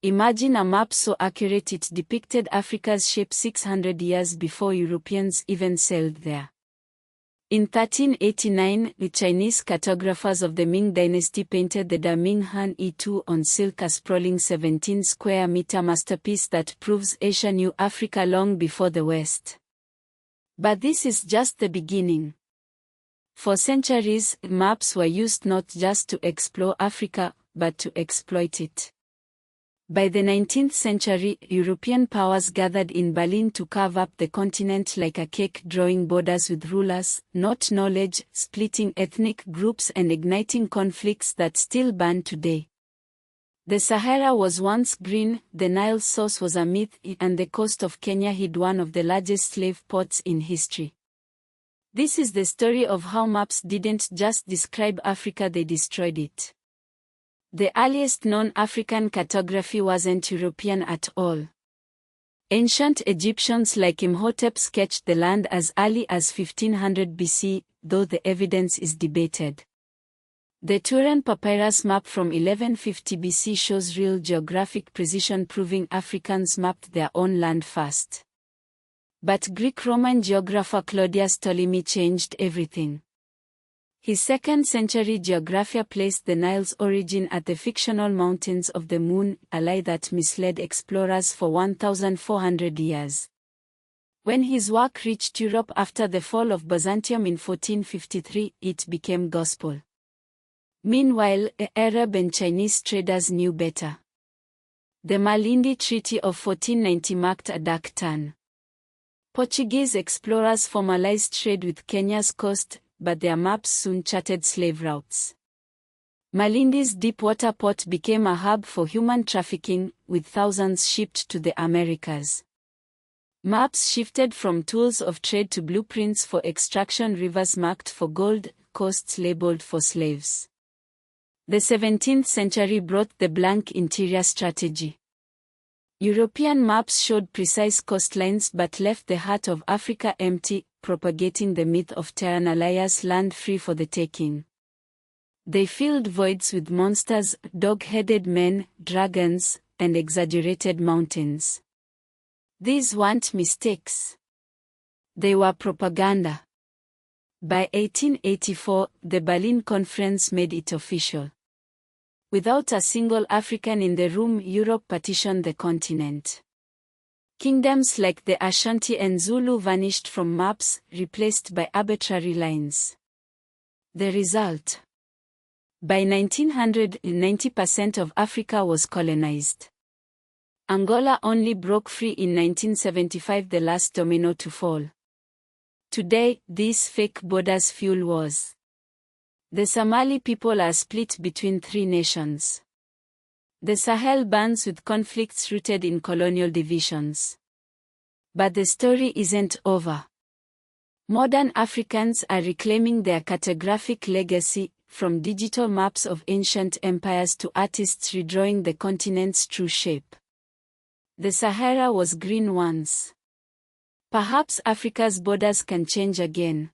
Imagine a map so accurate it depicted Africa's shape 600 years before Europeans even sailed there. In 1389, the Chinese cartographers of the Ming dynasty painted the Da Ming Han E2 on silk, a sprawling 17-square-meter masterpiece that proves Asia knew Africa long before the West. But this is just the beginning. For centuries, maps were used not just to explore Africa, but to exploit it. By the 19th century, European powers gathered in Berlin to carve up the continent like a cake, drawing borders with rulers, not knowledge, splitting ethnic groups and igniting conflicts that still burn today. The Sahara was once green, the Nile's source was a myth, and the coast of Kenya hid one of the largest slave ports in history. This is the story of how maps didn't just describe Africa, they destroyed it. The earliest known African cartography wasn't European at all. Ancient Egyptians like Imhotep sketched the land as early as 1500 BC, though the evidence is debated. The Turan papyrus map from 1150 BC shows real geographic precision, proving Africans mapped their own land first. But Greek-Roman geographer Claudius Ptolemy changed everything. His 2nd century geographia placed the Nile's origin at the fictional Mountains of the Moon, a lie that misled explorers for 1,400 years. When his work reached Europe after the fall of Byzantium in 1453, it became gospel. Meanwhile, Arab and Chinese traders knew better. The Malindi Treaty of 1490 marked a dark turn. Portuguese explorers formalized trade with Kenya's coast, but their maps soon charted slave routes. Malindi's deep-water port became a hub for human trafficking, with thousands shipped to the Americas. Maps shifted from tools of trade to blueprints for extraction, rivers marked for gold, coasts labeled for slaves. The 17th century brought the blank interior strategy. European maps showed precise coastlines but left the heart of Africa empty, propagating the myth of Tyrannalayas, land free for the taking. They filled voids with monsters, dog-headed men, dragons, and exaggerated mountains. These weren't mistakes. They were propaganda. By 1884, the Berlin Conference made it official. Without a single African in the room, Europe partitioned the continent. Kingdoms like the Ashanti and Zulu vanished from maps, replaced by arbitrary lines. The result? By 1900, 90% of Africa was colonized. Angola only broke free in 1975, the last domino to fall. Today, these fake borders fuel wars. The Somali people are split between 3 nations. The Sahel burns with conflicts rooted in colonial divisions. But the story isn't over. Modern Africans are reclaiming their cartographic legacy, from digital maps of ancient empires to artists redrawing the continent's true shape. The Sahara was green once. Perhaps Africa's borders can change again.